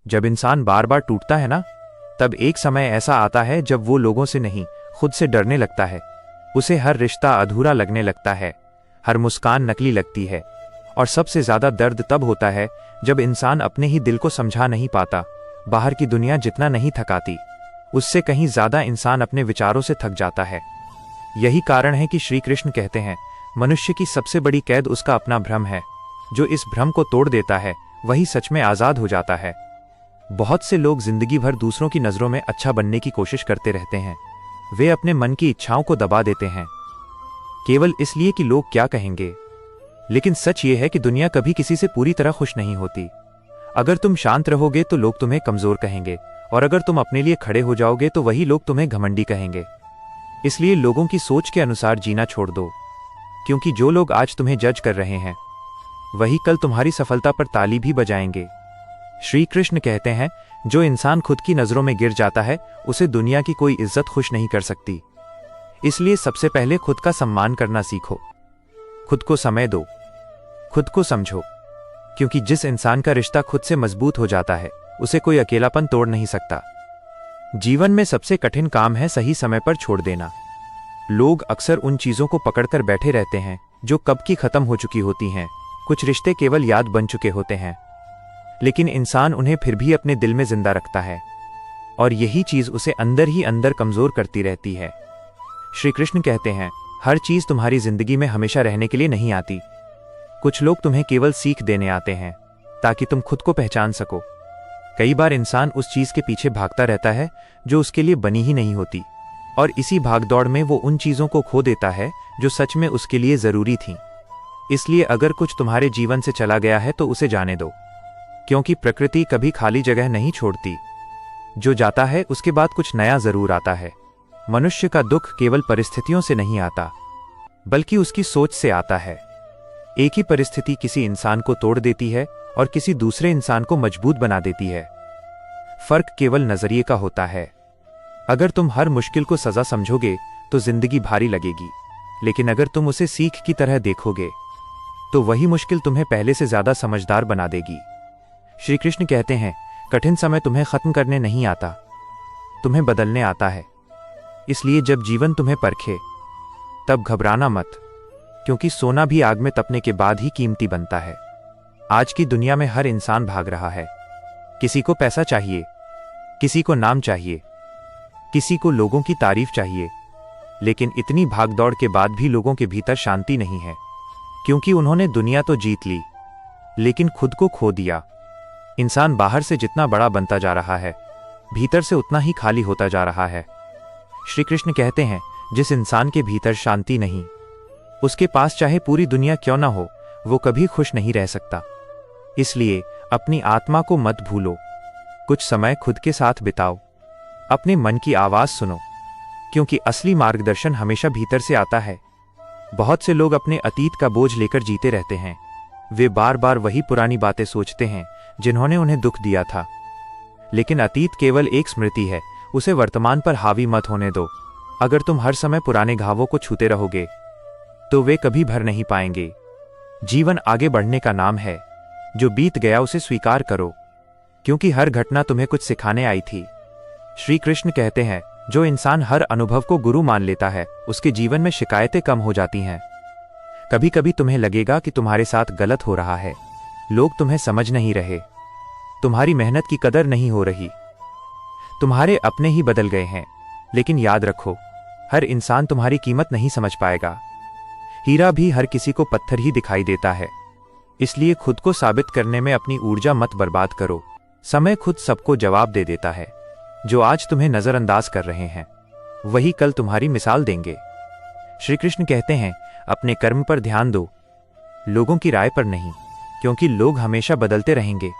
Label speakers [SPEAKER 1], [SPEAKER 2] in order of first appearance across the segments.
[SPEAKER 1] जब इंसान बार बार टूटता है ना, तब एक समय ऐसा आता है जब वो लोगों से नहीं, खुद से डरने लगता है। उसे हर रिश्ता अधूरा लगने लगता है, हर मुस्कान नकली लगती है। और सबसे ज्यादा दर्द तब होता है जब इंसान अपने ही दिल को समझा नहीं पाता। बाहर की दुनिया जितना नहीं थकाती, उससे कहीं ज्यादा इंसान अपने विचारों से थक जाता है। यही कारण है कि श्री कृष्ण कहते हैं, मनुष्य की सबसे बड़ी कैद उसका अपना भ्रम है। जो इस भ्रम को तोड़ देता है वही सच में आजाद हो जाता है। बहुत से लोग जिंदगी भर दूसरों की नजरों में अच्छा बनने की कोशिश करते रहते हैं। वे अपने मन की इच्छाओं को दबा देते हैं, केवल इसलिए कि लोग क्या कहेंगे। लेकिन सच ये है कि दुनिया कभी किसी से पूरी तरह खुश नहीं होती। अगर तुम शांत रहोगे तो लोग तुम्हें कमजोर कहेंगे, और अगर तुम अपने लिए खड़े हो जाओगे तो वही लोग तुम्हें घमंडी कहेंगे। इसलिए लोगों की सोच के अनुसार जीना छोड़ दो, क्योंकि जो लोग आज तुम्हें जज कर रहे हैं वही कल तुम्हारी सफलता पर ताली भी बजाएंगे। श्री कृष्ण कहते हैं, जो इंसान खुद की नजरों में गिर जाता है उसे दुनिया की कोई इज्जत खुश नहीं कर सकती। इसलिए सबसे पहले खुद का सम्मान करना सीखो, खुद को समय दो, खुद को समझो, क्योंकि जिस इंसान का रिश्ता खुद से मजबूत हो जाता है उसे कोई अकेलापन तोड़ नहीं सकता। जीवन में सबसे कठिन काम है सही समय पर छोड़ देना। लोग अक्सर उन चीजों को पकड़कर बैठे रहते हैं जो कब की खत्म हो चुकी होती हैं। कुछ रिश्ते केवल याद बन चुके होते हैं, लेकिन इंसान उन्हें फिर भी अपने दिल में जिंदा रखता है, और यही चीज उसे अंदर ही अंदर कमजोर करती रहती है। श्री कृष्ण कहते हैं, हर चीज तुम्हारी जिंदगी में हमेशा रहने के लिए नहीं आती। कुछ लोग तुम्हें केवल सीख देने आते हैं ताकि तुम खुद को पहचान सको। कई बार इंसान उस चीज के पीछे भागता रहता है जो उसके लिए बनी ही नहीं होती, और इसी भागदौड़ में वो उन चीजों को खो देता है जो सच में उसके लिए जरूरी थीं। इसलिए अगर कुछ तुम्हारे जीवन से चला गया है तो उसे जाने दो, क्योंकि प्रकृति कभी खाली जगह नहीं छोड़ती। जो जाता है उसके बाद कुछ नया जरूर आता है। मनुष्य का दुख केवल परिस्थितियों से नहीं आता, बल्कि उसकी सोच से आता है। एक ही परिस्थिति किसी इंसान को तोड़ देती है और किसी दूसरे इंसान को मजबूत बना देती है। फर्क केवल नजरिए का होता है। अगर तुम हर मुश्किल को सजा समझोगे तो जिंदगी भारी लगेगी, लेकिन अगर तुम उसे सीख की तरह देखोगे तो वही मुश्किल तुम्हें पहले से ज्यादा समझदार बना देगी। श्री कृष्ण कहते हैं, कठिन समय तुम्हें खत्म करने नहीं आता, तुम्हें बदलने आता है। इसलिए जब जीवन तुम्हें परखे तब घबराना मत, क्योंकि सोना भी आग में तपने के बाद ही कीमती बनता है। आज की दुनिया में हर इंसान भाग रहा है। किसी को पैसा चाहिए, किसी को नाम चाहिए, किसी को लोगों की तारीफ चाहिए, लेकिन इतनी भागदौड़ के बाद भी लोगों के भीतर शांति नहीं है, क्योंकि उन्होंने दुनिया तो जीत ली लेकिन खुद को खो दिया। इंसान बाहर से जितना बड़ा बनता जा रहा है, भीतर से उतना ही खाली होता जा रहा है। श्री कृष्ण कहते हैं, जिस इंसान के भीतर शांति नहीं, उसके पास चाहे पूरी दुनिया क्यों ना हो, वो कभी खुश नहीं रह सकता। इसलिए अपनी आत्मा को मत भूलो, कुछ समय खुद के साथ बिताओ, अपने मन की आवाज सुनो, क्योंकि असली मार्गदर्शन हमेशा भीतर से आता है। बहुत से लोग अपने अतीत का बोझ लेकर जीते रहते हैं। वे बार बार वही पुरानी बातें सोचते हैं जिन्होंने उन्हें दुख दिया था। लेकिन अतीत केवल एक स्मृति है, उसे वर्तमान पर हावी मत होने दो। अगर तुम हर समय पुराने घावों को छूते रहोगे तो वे कभी भर नहीं पाएंगे। जीवन आगे बढ़ने का नाम है। जो बीत गया उसे स्वीकार करो, क्योंकि हर घटना तुम्हें कुछ सिखाने आई थी। श्री कृष्ण कहते हैं, जो इंसान हर अनुभव को गुरु मान लेता है उसके जीवन में शिकायतें कम हो जाती हैं। कभी कभी तुम्हें लगेगा कि तुम्हारे साथ गलत हो रहा है, लोग तुम्हें समझ नहीं रहे, तुम्हारी मेहनत की कदर नहीं हो रही, तुम्हारे अपने ही बदल गए हैं। लेकिन याद रखो, हर इंसान तुम्हारी कीमत नहीं समझ पाएगा। हीरा भी हर किसी को पत्थर ही दिखाई देता है। इसलिए खुद को साबित करने में अपनी ऊर्जा मत बर्बाद करो। समय खुद सबको जवाब दे देता है। जो आज तुम्हें नजरअंदाज कर रहे हैं वही कल तुम्हारी मिसाल देंगे। श्री कृष्ण कहते हैं, अपने कर्म पर ध्यान दो, लोगों की राय पर नहीं, क्योंकि लोग हमेशा बदलते रहेंगे,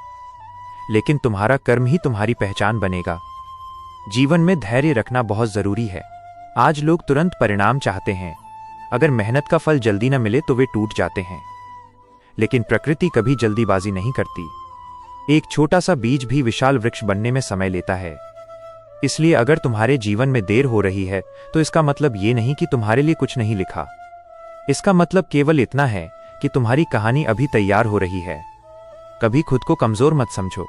[SPEAKER 1] लेकिन तुम्हारा कर्म ही तुम्हारी पहचान बनेगा। जीवन में धैर्य रखना बहुत जरूरी है। आज लोग तुरंत परिणाम चाहते हैं। अगर मेहनत का फल जल्दी न मिले तो वे टूट जाते हैं, लेकिन प्रकृति कभी जल्दीबाजी नहीं करती। एक छोटा सा बीज भी विशाल वृक्ष बनने में समय लेता है। इसलिए अगर तुम्हारे जीवन में देर हो रही है तो इसका मतलब ये नहीं कि तुम्हारे लिए कुछ नहीं लिखा। इसका मतलब केवल इतना है कि तुम्हारी कहानी अभी तैयार हो रही है। कभी खुद को कमजोर मत समझो,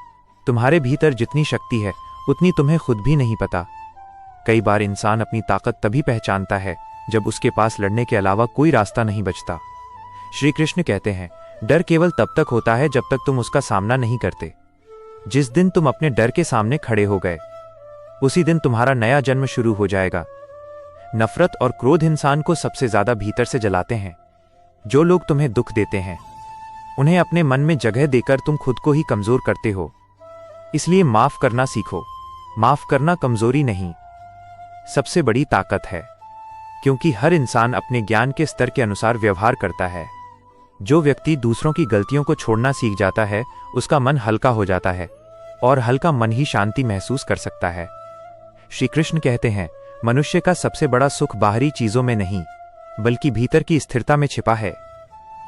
[SPEAKER 1] तुम्हारे भीतर जितनी शक्ति है उतनी तुम्हें खुद भी नहीं पता। कई बार इंसान अपनी ताकत तभी पहचानता है जब उसके पास लड़ने के अलावा कोई रास्ता नहीं बचता। श्री कृष्ण कहते हैं, डर केवल तब तक होता है जब तक तुम उसका सामना नहीं करते। जिस दिन तुम अपने डर के सामने खड़े हो गए, उसी दिन तुम्हारा नया जन्म शुरू हो जाएगा। नफरत और क्रोध इंसान को सबसे ज्यादा भीतर से जलाते हैं। जो लोग तुम्हें दुख देते हैं, उन्हें अपने मन में जगह देकर तुम खुद को ही कमजोर करते हो। इसलिए माफ करना सीखो। माफ करना कमजोरी नहीं, सबसे बड़ी ताकत है, क्योंकि हर इंसान अपने ज्ञान के स्तर के अनुसार व्यवहार करता है। जो व्यक्ति दूसरों की गलतियों को छोड़ना सीख जाता है, उसका मन हल्का हो जाता है, और हल्का मन ही शांति महसूस कर सकता है। श्री कृष्ण कहते हैं, मनुष्य का सबसे बड़ा सुख बाहरी चीजों में नहीं, बल्कि भीतर की स्थिरता में छिपा है।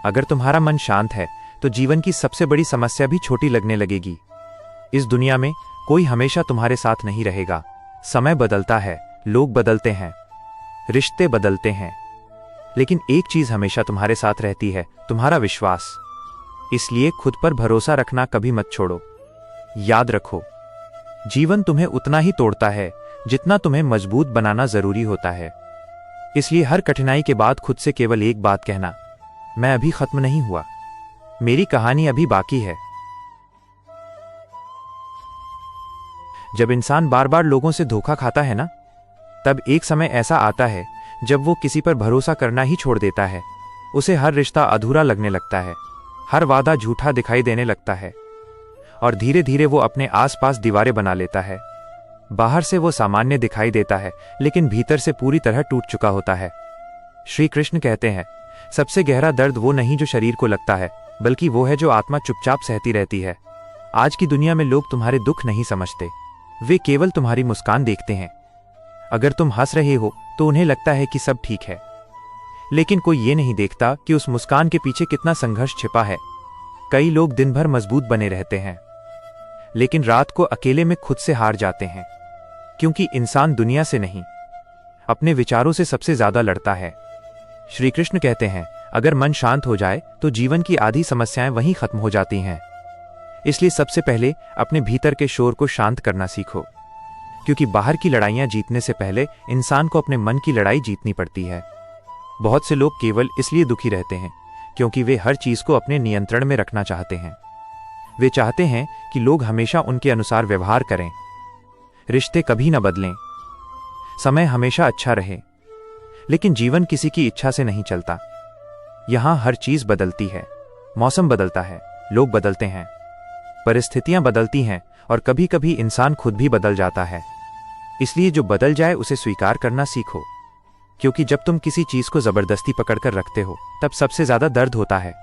[SPEAKER 1] अगर तुम्हारा मन शांत है तो जीवन की सबसे बड़ी समस्या भी छोटी लगने लगेगी। इस दुनिया में कोई हमेशा तुम्हारे साथ नहीं रहेगा। समय बदलता है, लोग बदलते हैं, रिश्ते बदलते हैं, लेकिन एक चीज हमेशा तुम्हारे साथ रहती है, तुम्हारा विश्वास। इसलिए खुद पर भरोसा रखना कभी मत छोड़ो। याद रखो, जीवन तुम्हें उतना ही तोड़ता है जितना तुम्हें मजबूत बनाना जरूरी होता है। इसलिए हर कठिनाई के बाद खुद से केवल एक बात कहना, मैं अभी खत्म नहीं हुआ, मेरी कहानी अभी बाकी है। जब इंसान बार बार लोगों से धोखा खाता है ना, तब एक समय ऐसा आता है जब वो किसी पर भरोसा करना ही छोड़ देता है। उसे हर रिश्ता अधूरा लगने लगता है, हर वादा झूठा दिखाई देने लगता है, और धीरे धीरे वो अपने आसपास दीवारें बना लेता है। बाहर से वो सामान्य दिखाई देता है, लेकिन भीतर से पूरी तरह टूट चुका होता है। श्री कृष्ण कहते हैं, सबसे गहरा दर्द वो नहीं जो शरीर को लगता है, बल्कि वो है जो आत्मा चुपचाप सहती रहती है। आज की दुनिया में लोग तुम्हारे दुख नहीं समझते, वे केवल तुम्हारी मुस्कान देखते हैं। अगर तुम हंस रहे हो तो उन्हें लगता है कि सब ठीक है, लेकिन कोई ये नहीं देखता कि उस मुस्कान के पीछे कितना संघर्ष छिपा है। कई लोग दिन भर मजबूत बने रहते हैं, लेकिन रात को अकेले में खुद से हार जाते हैं, क्योंकि इंसान दुनिया से नहीं, अपने विचारों से सबसे ज्यादा लड़ता है। श्री कृष्ण कहते हैं, अगर मन शांत हो जाए तो जीवन की आधी समस्याएं वहीं खत्म हो जाती हैं। इसलिए सबसे पहले अपने भीतर के शोर को शांत करना सीखो, क्योंकि बाहर की लड़ाइयां जीतने से पहले इंसान को अपने मन की लड़ाई जीतनी पड़ती है। बहुत से लोग केवल इसलिए दुखी रहते हैं क्योंकि वे हर चीज को अपने नियंत्रण में रखना चाहते हैं। वे चाहते हैं कि लोग हमेशा उनके अनुसार व्यवहार करें, रिश्ते कभी न बदलें, समय हमेशा अच्छा रहे। लेकिन जीवन किसी की इच्छा से नहीं चलता। यहां हर चीज बदलती है, मौसम बदलता है, लोग बदलते हैं, परिस्थितियां बदलती हैं, और कभी कभी इंसान खुद भी बदल जाता है। इसलिए जो बदल जाए उसे स्वीकार करना सीखो, क्योंकि जब तुम किसी चीज को जबरदस्ती पकड़कर रखते हो तब सबसे ज्यादा दर्द होता है।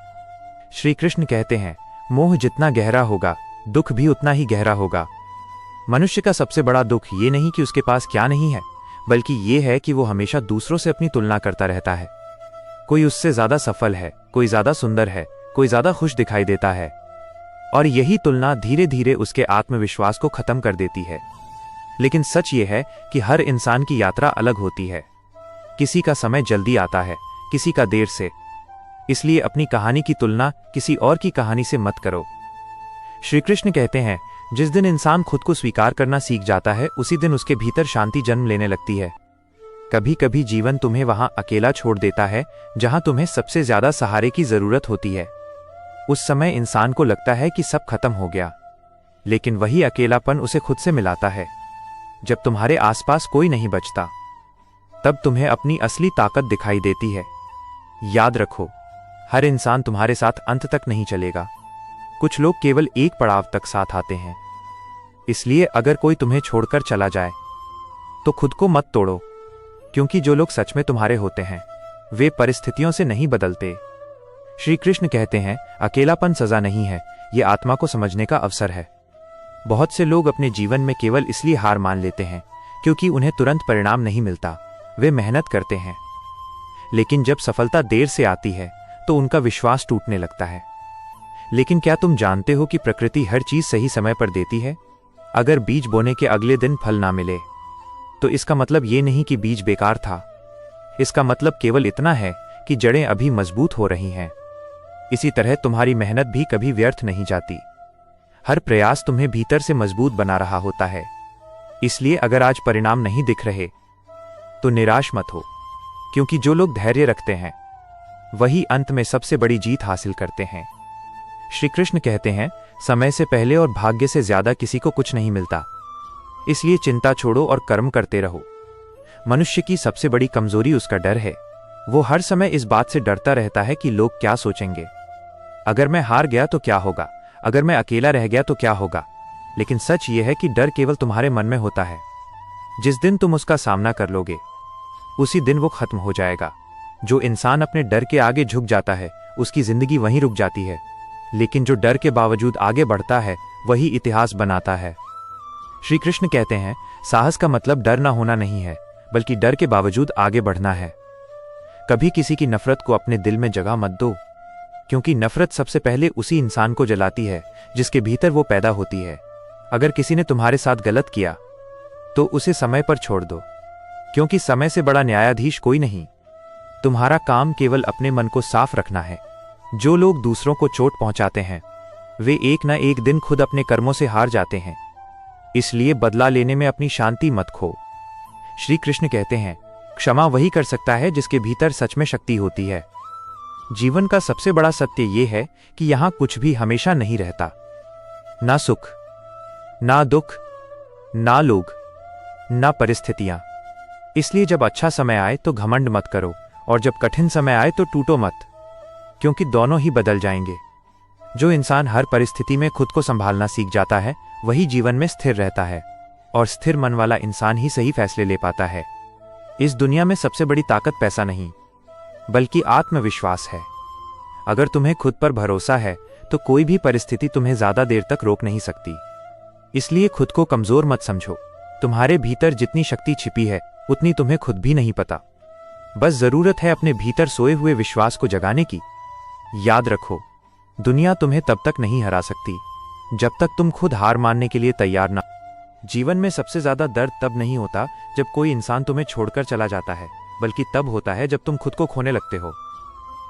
[SPEAKER 1] श्री कृष्ण कहते हैं, मोह जितना गहरा होगा, दुख भी उतना ही गहरा होगा। मनुष्य का सबसे बड़ा दुख ये नहीं कि उसके पास क्या नहीं है, बल्कि ये है कि वो हमेशा दूसरों से अपनी तुलना करता रहता है। कोई उससे ज्यादा सफल है, कोई ज्यादा सुंदर है, कोई ज्यादा खुश दिखाई देता है, और यही तुलना धीरे धीरे उसके आत्मविश्वास को खत्म कर देती है। लेकिन सच ये है कि हर इंसान की यात्रा अलग होती है। किसी का समय जल्दी आता है, किसी का देर से। इसलिए अपनी कहानी की तुलना किसी और की कहानी से मत करो। श्री कृष्ण कहते हैं, जिस दिन इंसान खुद को स्वीकार करना सीख जाता है, उसी दिन उसके भीतर शांति जन्म लेने लगती है। कभी कभी जीवन तुम्हें वहां अकेला छोड़ देता है जहां तुम्हें सबसे ज्यादा सहारे की जरूरत होती है। उस समय इंसान को लगता है कि सब खत्म हो गया, लेकिन वही अकेलापन उसे खुद से मिलाता है। जब तुम्हारे आसपास कोई नहीं बचता, तब तुम्हें अपनी असली ताकत दिखाई देती है। याद रखो, हर इंसान तुम्हारे साथ अंत तक नहीं चलेगा। कुछ लोग केवल एक पड़ाव तक साथ आते हैं। इसलिए अगर कोई तुम्हें छोड़कर चला जाए तो खुद को मत तोड़ो, क्योंकि जो लोग सच में तुम्हारे होते हैं वे परिस्थितियों से नहीं बदलते। श्री कृष्ण कहते हैं, अकेलापन सजा नहीं है, ये आत्मा को समझने का अवसर है। बहुत से लोग अपने जीवन में केवल इसलिए हार मान लेते हैं क्योंकि उन्हें तुरंत परिणाम नहीं मिलता। वे मेहनत करते हैं, लेकिन जब सफलता देर से आती है तो उनका विश्वास टूटने लगता है। लेकिन क्या तुम जानते हो कि प्रकृति हर चीज सही समय पर देती है? अगर बीज बोने के अगले दिन फल ना मिले तो इसका मतलब ये नहीं कि बीज बेकार था। इसका मतलब केवल इतना है कि जड़ें अभी मजबूत हो रही हैं। इसी तरह तुम्हारी मेहनत भी कभी व्यर्थ नहीं जाती। हर प्रयास तुम्हें भीतर से मजबूत बना रहा होता है। इसलिए अगर आज परिणाम नहीं दिख रहे तो निराश मत हो, क्योंकि जो लोग धैर्य रखते हैं वही अंत में सबसे बड़ी जीत हासिल करते हैं। श्री कृष्ण कहते हैं, समय से पहले और भाग्य से ज्यादा किसी को कुछ नहीं मिलता। इसलिए चिंता छोड़ो और कर्म करते रहो। मनुष्य की सबसे बड़ी कमजोरी उसका डर है। वो हर समय इस बात से डरता रहता है कि लोग क्या सोचेंगे। अगर मैं हार गया तो क्या होगा, अगर मैं अकेला रह गया तो क्या होगा। लेकिन सच ये है कि डर केवल तुम्हारे मन में होता है। जिस दिन तुम उसका सामना कर लोगे उसी दिन वो खत्म हो जाएगा। जो इंसान अपने डर के आगे झुक जाता है उसकी जिंदगी वहीं रुक जाती है, लेकिन जो डर के बावजूद आगे बढ़ता है वही इतिहास बनाता है। श्री कृष्ण कहते हैं, साहस का मतलब डर ना होना नहीं है, बल्कि डर के बावजूद आगे बढ़ना है। कभी किसी की नफरत को अपने दिल में जगह मत दो, क्योंकि नफरत सबसे पहले उसी इंसान को जलाती है जिसके भीतर वो पैदा होती है। अगर किसी ने तुम्हारे साथ गलत किया तो उसे समय पर छोड़ दो, क्योंकि समय से बड़ा न्यायाधीश कोई नहीं। तुम्हारा काम केवल अपने मन को साफ रखना है। जो लोग दूसरों को चोट पहुंचाते हैं वे एक न एक दिन खुद अपने कर्मों से हार जाते हैं। इसलिए बदला लेने में अपनी शांति मत खो। श्री कृष्ण कहते हैं, क्षमा वही कर सकता है जिसके भीतर सच में शक्ति होती है। जीवन का सबसे बड़ा सत्य यह है कि यहां कुछ भी हमेशा नहीं रहता। ना सुख, ना दुख, ना लोग, ना परिस्थितियां। इसलिए जब अच्छा समय आए तो घमंड मत करो, और जब कठिन समय आए तो टूटो मत, क्योंकि दोनों ही बदल जाएंगे। जो इंसान हर परिस्थिति में खुद को संभालना सीख जाता है वही जीवन में स्थिर रहता है, और स्थिर मन वाला इंसान ही सही फैसले ले पाता है। इस दुनिया में सबसे बड़ी ताकत पैसा नहीं, बल्कि आत्मविश्वास है। अगर तुम्हें खुद पर भरोसा है तो कोई भी परिस्थिति तुम्हें ज्यादा देर तक रोक नहीं सकती। इसलिए खुद को कमजोर मत समझो। तुम्हारे भीतर जितनी शक्ति छिपी है उतनी तुम्हें खुद भी नहीं पता। बस जरूरत है अपने भीतर सोए हुए विश्वास को जगाने की। याद रखो, दुनिया तुम्हें तब तक नहीं हरा सकती जब तक तुम खुद हार मानने के लिए तैयार ना। जीवन में सबसे ज्यादा दर्द तब नहीं होता जब कोई इंसान तुम्हें छोड़कर चला जाता है, बल्कि तब होता है जब तुम खुद को खोने लगते हो।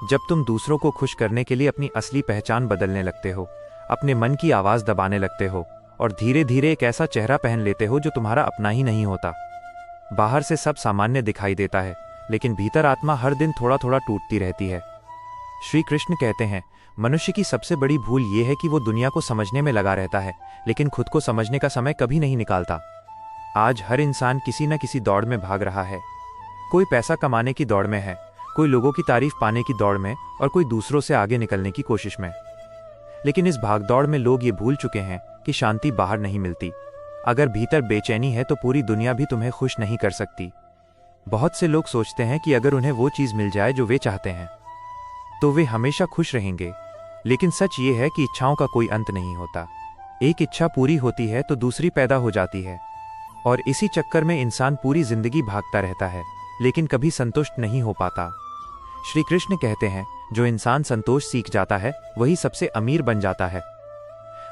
[SPEAKER 1] जब तुम दूसरों को खुश करने के लिए अपनी असली पहचान बदलने लगते हो, अपने मन की आवाज दबाने लगते हो, और धीरे धीरे एक ऐसा चेहरा पहन लेते हो जो तुम्हारा अपना ही नहीं होता। बाहर से सब सामान्य दिखाई देता है, लेकिन भीतर आत्मा हर दिन थोड़ा थोड़ा टूटती रहती है। श्री कृष्ण कहते हैं, मनुष्य की सबसे बड़ी भूल यह है कि वो दुनिया को समझने में लगा रहता है, लेकिन खुद को समझने का समय कभी नहीं निकालता। आज हर इंसान किसी न किसी दौड़ में भाग रहा है। कोई पैसा कमाने की दौड़ में है, कोई लोगों की तारीफ पाने की दौड़ में, और कोई दूसरों से आगे निकलने की कोशिश में। लेकिन इस भागदौड़ में लोग ये भूल चुके हैं कि शांति बाहर नहीं मिलती। अगर भीतर बेचैनी है तो पूरी दुनिया भी तुम्हें खुश नहीं कर सकती। बहुत से लोग सोचते हैं कि अगर उन्हें वो चीज मिल जाए जो वे चाहते हैं तो वे हमेशा खुश रहेंगे, लेकिन सच ये है कि इच्छाओं का कोई अंत नहीं होता। एक इच्छा पूरी होती है तो दूसरी पैदा हो जाती है, और इसी चक्कर में इंसान पूरी जिंदगी भागता रहता है, लेकिन कभी संतुष्ट नहीं हो पाता। श्री कृष्ण कहते हैं, जो इंसान संतोष सीख जाता है वही सबसे अमीर बन जाता है।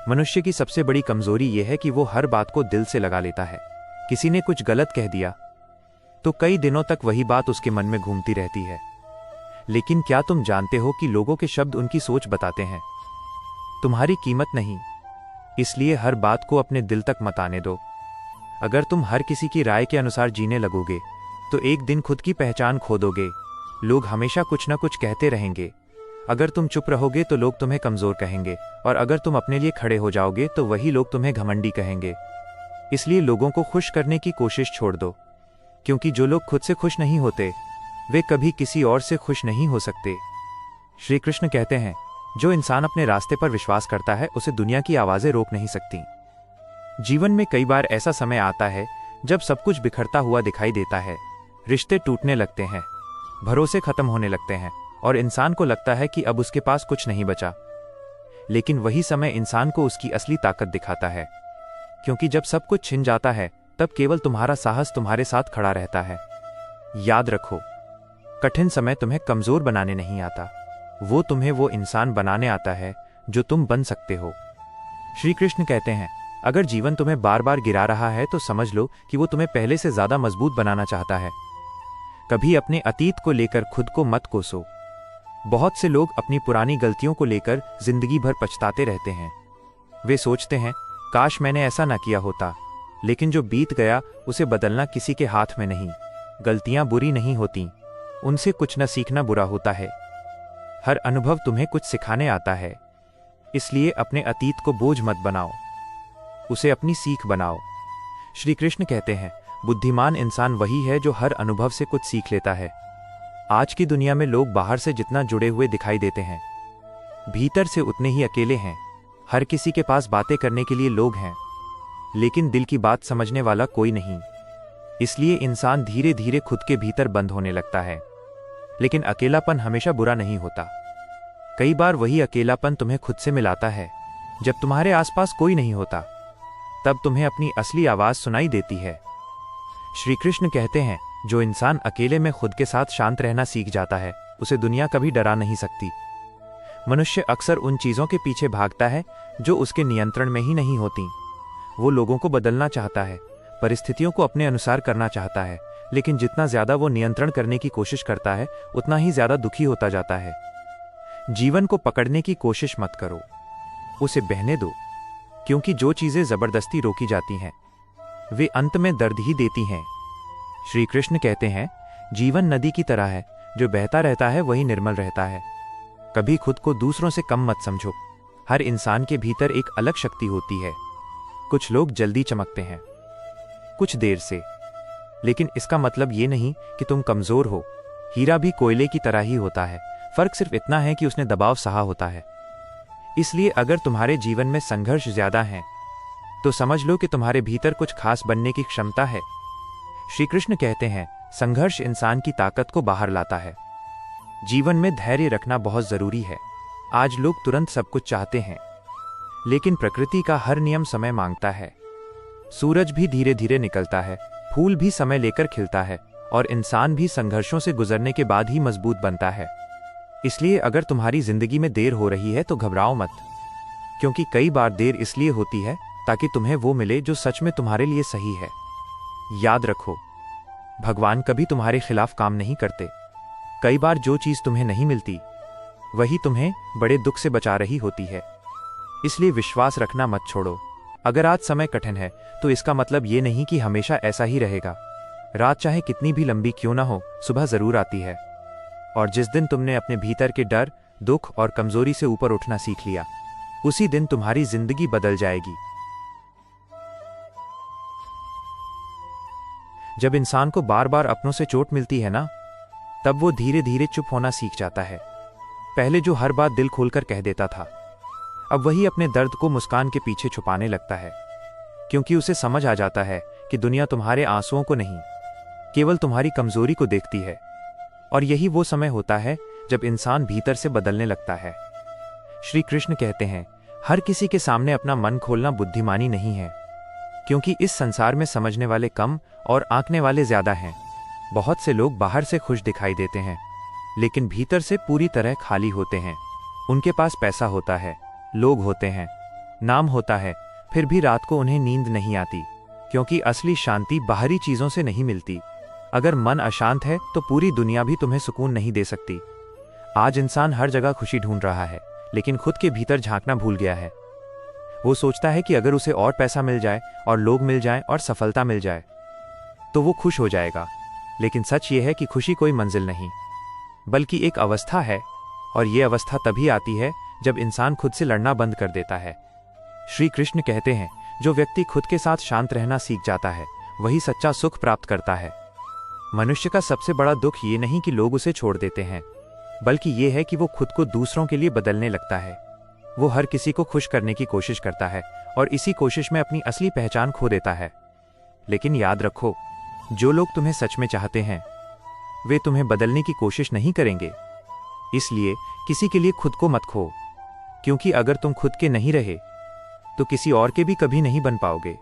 [SPEAKER 1] मनुष्य की सबसे बड़ी कमजोरी यह है कि वो हर बात को दिल से लगा लेता है। किसी ने कुछ गलत कह दिया तो कई दिनों तक वही बात उसके मन में घूमती रहती है। लेकिन क्या तुम जानते हो कि लोगों के शब्द उनकी सोच बताते हैं, तुम्हारी कीमत नहीं। इसलिए हर बात को अपने दिल तक मत आने दो। अगर तुम हर किसी की राय के अनुसार जीने लगोगे तो एक दिन खुद की पहचान खो दोगे। लोग हमेशा कुछ न कुछ कहते रहेंगे। अगर तुम चुप रहोगे तो लोग तुम्हें कमजोर कहेंगे, और अगर तुम अपने लिए खड़े हो जाओगे तो वही लोग तुम्हें घमंडी कहेंगे। इसलिए लोगों को खुश करने की कोशिश छोड़ दो, क्योंकि जो लोग खुद से खुश नहीं होते वे कभी किसी और से खुश नहीं हो सकते। श्री कृष्ण कहते हैं, जो इंसान अपने रास्ते पर विश्वास करता है उसे दुनिया की आवाजें रोक नहीं सकती। जीवन में कई बार ऐसा समय आता है जब सब कुछ बिखरता हुआ दिखाई देता है। रिश्ते टूटने लगते हैं, भरोसे खत्म होने लगते हैं, और इंसान को लगता है कि अब उसके पास कुछ नहीं बचा। लेकिन वही समय इंसान को उसकी असली ताकत दिखाता है, क्योंकि जब सब कुछ छिन जाता है तब केवल तुम्हारा साहस तुम्हारे साथ खड़ा रहता है। याद रखो, कठिन समय तुम्हें कमजोर बनाने नहीं आता, वो तुम्हें वो इंसान बनाने आता है जो तुम बन सकते हो। श्री कृष्ण कहते हैं, अगर जीवन तुम्हें बार बार गिरा रहा है तो समझ लो कि वो तुम्हें पहले से ज्यादा मजबूत बनाना चाहता है। कभी अपने अतीत को लेकर खुद को मत कोसो। बहुत से लोग अपनी पुरानी गलतियों को लेकर जिंदगी भर पछताते रहते हैं। वे सोचते हैं, काश मैंने ऐसा ना किया होता। लेकिन जो बीत गया उसे बदलना किसी के हाथ में नहीं। गलतियां बुरी नहीं होती, उनसे कुछ न सीखना बुरा होता है। हर अनुभव तुम्हें कुछ सिखाने आता है। इसलिए अपने अतीत को बोझ मत बनाओ, उसे अपनी सीख बनाओ। श्री कृष्ण कहते हैं, बुद्धिमान इंसान वही है जो हर अनुभव से कुछ सीख लेता है। आज की दुनिया में लोग बाहर से जितना जुड़े हुए दिखाई देते हैं, भीतर से उतने ही अकेले हैं। हर किसी के पास बातें करने के लिए लोग हैं, लेकिन दिल की बात समझने वाला कोई नहीं। इसलिए इंसान धीरे धीरे खुद के भीतर बंद होने लगता है। लेकिन अकेलापन हमेशा बुरा नहीं होता। कई बार वही अकेलापन तुम्हें खुद से मिलाता है। जब तुम्हारे आसपास कोई नहीं होता, तब तुम्हें अपनी असली आवाज सुनाई देती है। श्री कृष्ण कहते हैं, जो इंसान अकेले में खुद के साथ शांत रहना सीख जाता है, उसे दुनिया कभी डरा नहीं सकती। मनुष्य अक्सर उन चीजों के पीछे भागता है जो उसके नियंत्रण में ही नहीं होती। वो लोगों को बदलना चाहता है, परिस्थितियों को अपने अनुसार करना चाहता है, लेकिन जितना ज्यादा वो नियंत्रण करने की कोशिश करता है, उतना ही ज्यादा दुखी होता जाता है। जीवन को पकड़ने की कोशिश मत करो, उसे बहने दो, क्योंकि जो चीजें जबरदस्ती रोकी जाती हैं, वे अंत में दर्द ही देती हैं। श्री कृष्ण कहते हैं, जीवन नदी की तरह है, जो बहता रहता है वही निर्मल रहता है। कभी खुद को दूसरों से कम मत समझो। हर इंसान के भीतर एक अलग शक्ति होती है। कुछ लोग जल्दी चमकते हैं, कुछ देर से, लेकिन इसका मतलब ये नहीं कि तुम कमजोर हो। हीरा भी कोयले की तरह ही होता है, फर्क सिर्फ इतना है कि उसने दबाव सहा होता है। इसलिए अगर तुम्हारे जीवन में संघर्ष ज्यादा है, तो समझ लो कि तुम्हारे भीतर कुछ खास बनने की क्षमता है। श्री कृष्ण कहते हैं, संघर्ष इंसान की ताकत को बाहर लाता है। जीवन में धैर्य रखना बहुत जरूरी है। आज लोग तुरंत सब कुछ चाहते हैं, लेकिन प्रकृति का हर नियम समय मांगता है। सूरज भी धीरे धीरे निकलता है, फूल भी समय लेकर खिलता है, और इंसान भी संघर्षों से गुजरने के बाद ही मजबूत बनता है। इसलिए अगर तुम्हारी जिंदगी में देर हो रही है तो घबराओ मत, क्योंकि कई बार देर इसलिए होती है ताकि तुम्हें वो मिले जो सच में तुम्हारे लिए सही है। याद रखो, भगवान कभी तुम्हारे खिलाफ काम नहीं करते। कई बार जो चीज तुम्हें नहीं मिलती, वही तुम्हें बड़े दुख से बचा रही होती है। इसलिए विश्वास रखना मत छोड़ो। अगर आज समय कठिन है, तो इसका मतलब ये नहीं कि हमेशा ऐसा ही रहेगा। रात चाहे कितनी भी लंबी क्यों ना हो, सुबह जरूर आती है। और जिस दिन तुमने अपने भीतर के डर, दुख और कमजोरी से ऊपर उठना सीख लिया, उसी दिन तुम्हारी जिंदगी बदल जाएगी। जब इंसान को बार बार अपनों से चोट मिलती है ना, तब वो धीरे धीरे चुप होना सीख जाता है। पहले जो हर बात दिल खोलकर कह देता था, अब वही अपने दर्द को मुस्कान के पीछे छुपाने लगता है, क्योंकि उसे समझ आ जाता है कि दुनिया तुम्हारे आंसुओं को नहीं, केवल तुम्हारी कमजोरी को देखती है। और यही वो समय होता है जब इंसान भीतर से बदलने लगता है। श्री कृष्ण कहते हैं, हर किसी के सामने अपना मन खोलना बुद्धिमानी नहीं है, क्योंकि इस संसार में समझने वाले कम और आंकने वाले ज्यादा हैं। बहुत से लोग बाहर से खुश दिखाई देते हैं, लेकिन भीतर से पूरी तरह खाली होते हैं। उनके पास पैसा होता है, लोग होते हैं, नाम होता है, फिर भी रात को उन्हें नींद नहीं आती, क्योंकि असली शांति बाहरी चीजों से नहीं मिलती। अगर मन अशांत है तो पूरी दुनिया भी तुम्हें सुकून नहीं दे सकती। आज इंसान हर जगह खुशी ढूंढ रहा है, लेकिन खुद के भीतर झांकना भूल गया है। वो सोचता है कि अगर उसे और पैसा मिल जाए और लोग मिल जाएं और सफलता मिल जाए, तो वो खुश हो जाएगा। लेकिन सच ये है कि खुशी कोई मंजिल नहीं, बल्कि एक अवस्था है, और ये अवस्था तभी आती है जब इंसान खुद से लड़ना बंद कर देता है। श्री कृष्ण कहते हैं, जो व्यक्ति खुद के साथ शांत रहना सीख जाता है, वही सच्चा सुख प्राप्त करता है। मनुष्य का सबसे बड़ा दुख ये नहीं कि लोग उसे छोड़ देते हैं, बल्कि ये है कि वो खुद को दूसरों के लिए बदलने लगता है। वो हर किसी को खुश करने की कोशिश करता है, और इसी कोशिश में अपनी असली पहचान खो देता है। लेकिन याद रखो, जो लोग तुम्हें सच में चाहते हैं, वे तुम्हें बदलने की कोशिश नहीं करेंगे। इसलिए किसी के लिए खुद को मत खो, क्योंकि अगर तुम खुद के नहीं रहे, तो किसी और के भी कभी नहीं बन पाओगे।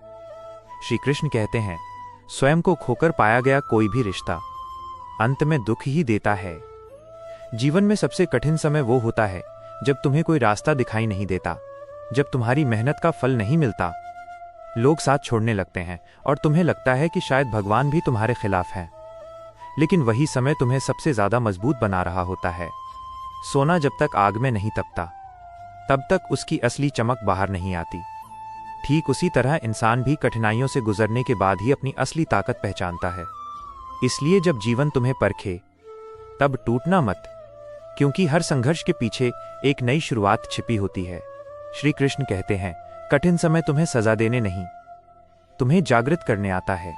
[SPEAKER 1] श्री कृष्ण कहते हैं, स्वयं को खोकर पाया गया कोई भी रिश्ता अंत में दुख ही देता है। जीवन में सबसे कठिन समय वो होता है जब तुम्हें कोई रास्ता दिखाई नहीं देता, जब तुम्हारी मेहनत का फल नहीं मिलता। लोग साथ छोड़ने लगते हैं और तुम्हें लगता है कि शायद भगवान भी तुम्हारे खिलाफ है। लेकिन वही समय तुम्हें सबसे ज्यादा मजबूत बना रहा होता है। सोना जब तक आग में नहीं तपता, तब तक उसकी असली चमक बाहर नहीं आती। ठीक उसी तरह इंसान भी कठिनाइयों से गुजरने के बाद ही अपनी असली ताकत पहचानता है। इसलिए जब जीवन तुम्हें परखे तब टूटना मत, क्योंकि हर संघर्ष के पीछे एक नई शुरुआत छिपी होती है। श्री कृष्ण कहते हैं, कठिन समय तुम्हें सजा देने नहीं, तुम्हें जागृत करने आता है।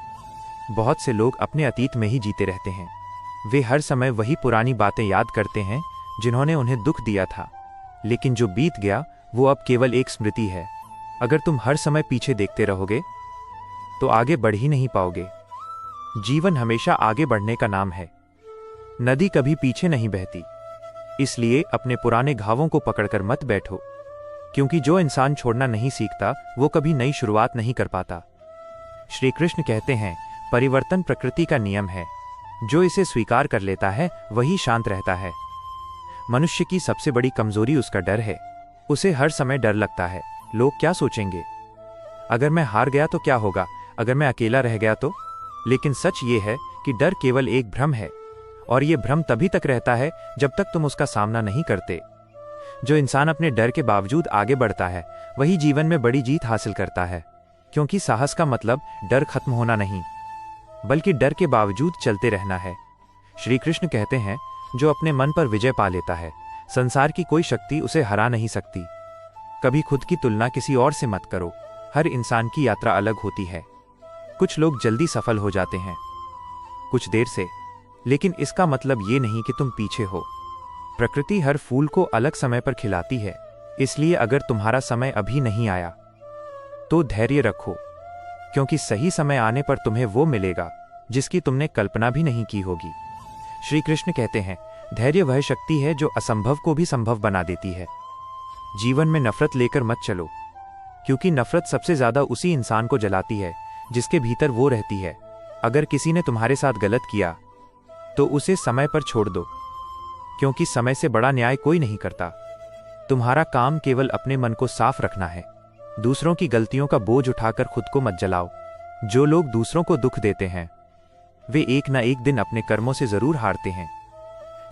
[SPEAKER 1] बहुत से लोग अपने अतीत में ही जीते रहते हैं। वे हर समय वही पुरानी बातें याद करते हैं जिन्होंने उन्हें दुख दिया था, लेकिन जो बीत गया वो अब केवल एक स्मृति है। अगर तुम हर समय पीछे देखते रहोगे तो आगे बढ़ ही नहीं पाओगे। जीवन हमेशा आगे बढ़ने का नाम है। नदी कभी पीछे नहीं बहती, इसलिए अपने पुराने घावों को पकड़कर मत बैठो, क्योंकि जो इंसान छोड़ना नहीं सीखता वो कभी नई शुरुआत नहीं कर पाता। श्री कृष्ण कहते हैं, परिवर्तन प्रकृति का नियम है, जो इसे स्वीकार कर लेता है वही शांत रहता है। मनुष्य की सबसे बड़ी कमजोरी उसका डर है। उसे हर समय डर लगता है, लोग क्या सोचेंगे, अगर मैं हार गया तो क्या होगा, अगर मैं अकेला रह गया तो। लेकिन सच ये है कि डर केवल एक भ्रम है, और ये भ्रम तभी तक रहता है जब तक तुम उसका सामना नहीं करते। जो इंसान अपने डर के बावजूद आगे बढ़ता है वही जीवन में बड़ी जीत हासिल करता है, क्योंकि साहस का मतलब डर खत्म होना नहीं, बल्कि डर के बावजूद चलते रहना है। श्री कृष्ण कहते हैं, जो अपने मन पर विजय पा लेता है, संसार की कोई शक्ति उसे हरा नहीं सकती। कभी खुद की तुलना किसी और से मत करो। हर इंसान की यात्रा अलग होती है। कुछ लोग जल्दी सफल हो जाते हैं, कुछ देर से, लेकिन इसका मतलब ये नहीं कि तुम पीछे हो। प्रकृति हर फूल को अलग समय पर खिलाती है, इसलिए अगर तुम्हारा समय अभी नहीं आया तो धैर्य रखो, क्योंकि सही समय आने पर तुम्हें वो मिलेगा जिसकी तुमने कल्पना भी नहीं की होगी। श्री कृष्ण कहते हैं, धैर्य वह शक्ति है जो असंभव को भी संभव बना देती है। जीवन में नफरत लेकर मत चलो, क्योंकि नफरत सबसे ज्यादा उसी इंसान को जलाती है जिसके भीतर वो रहती है। अगर किसी ने तुम्हारे साथ गलत किया तो उसे समय पर छोड़ दो, क्योंकि समय से बड़ा न्याय कोई नहीं करता। तुम्हारा काम केवल अपने मन को साफ रखना है। दूसरों की गलतियों का बोझ उठाकर खुद को मत जलाओ। जो लोग दूसरों को दुख देते हैं वे एक न एक दिन अपने कर्मों से जरूर हारते हैं।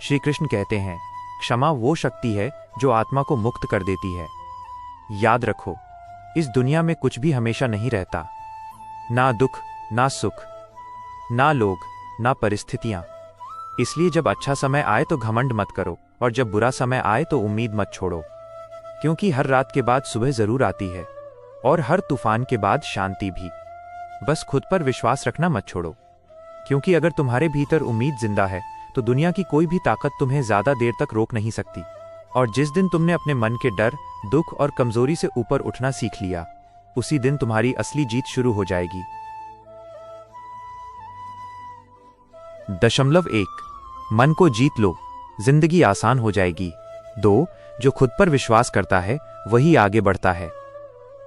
[SPEAKER 1] श्री कृष्ण कहते हैं, क्षमा वो शक्ति है जो आत्मा को मुक्त कर देती है। याद रखो, इस दुनिया में कुछ भी हमेशा नहीं रहता, ना दुख, ना सुख, ना लोग, ना परिस्थितियां। इसलिए जब अच्छा समय आए तो घमंड मत करो, और जब बुरा समय आए तो उम्मीद मत छोड़ो, क्योंकि हर रात के बाद सुबह जरूर आती है, और हर तूफान के बाद शांति भी। बस खुद पर विश्वास रखना मत छोड़ो, क्योंकि अगर तुम्हारे भीतर उम्मीद जिंदा है तो दुनिया की कोई भी ताकत तुम्हें ज्यादा देर तक रोक नहीं सकती। और जिस दिन तुमने अपने मन के डर, दुख और कमजोरी से ऊपर उठना सीख लिया, उसी दिन तुम्हारी असली जीत शुरू हो जाएगी। 1. मन को जीत लो, जिंदगी आसान हो जाएगी। 2. जो खुद पर विश्वास करता है वही आगे बढ़ता है।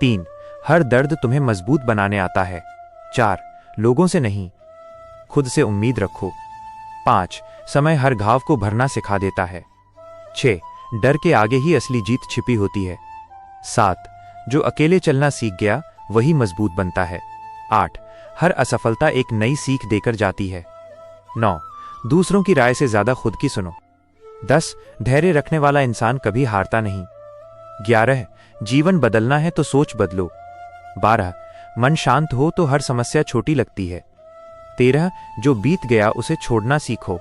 [SPEAKER 1] 3. हर दर्द तुम्हें मजबूत बनाने आता है। 4. लोगों से नहीं, खुद से उम्मीद रखो। 5. समय हर घाव को भरना सिखा देता है। 6. डर के आगे ही असली जीत छिपी होती है। 7. जो अकेले चलना सीख गया वही मजबूत बनता है। 8. हर असफलता एक नई सीख देकर जाती है। 9. दूसरों की राय से ज्यादा खुद की सुनो। 10. धैर्य रखने वाला इंसान कभी हारता नहीं। 11. जीवन बदलना है तो सोच बदलो। 12. मन शांत हो तो हर समस्या छोटी लगती है। 13. जो बीत गया उसे छोड़ना सीखो।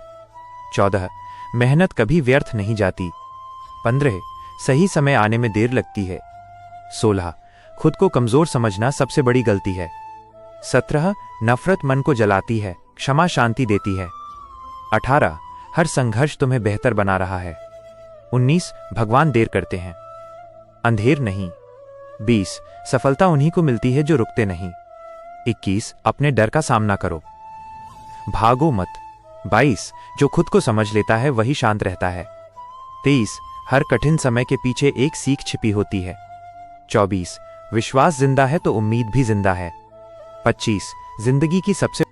[SPEAKER 1] 14. मेहनत कभी व्यर्थ नहीं जाती। 15. सही समय आने में देर लगती है। 16. खुद को कमजोर समझना सबसे बड़ी गलती है। 17. नफरत मन को जलाती है, क्षमा शांति देती है। 18. हर संघर्ष तुम्हें बेहतर बना रहा है। 19. भगवान देर करते हैं, अंधेर नहीं। 20. सफलता उन्हीं को मिलती है जो रुकते नहीं। 21. अपने डर का सामना करो, भागो मत। 22. जो खुद को समझ लेता है वही शांत रहता है। 23. हर कठिन समय के पीछे एक सीख छिपी होती है। 24. विश्वास जिंदा है तो उम्मीद भी जिंदा है। 25. जिंदगी की सबसे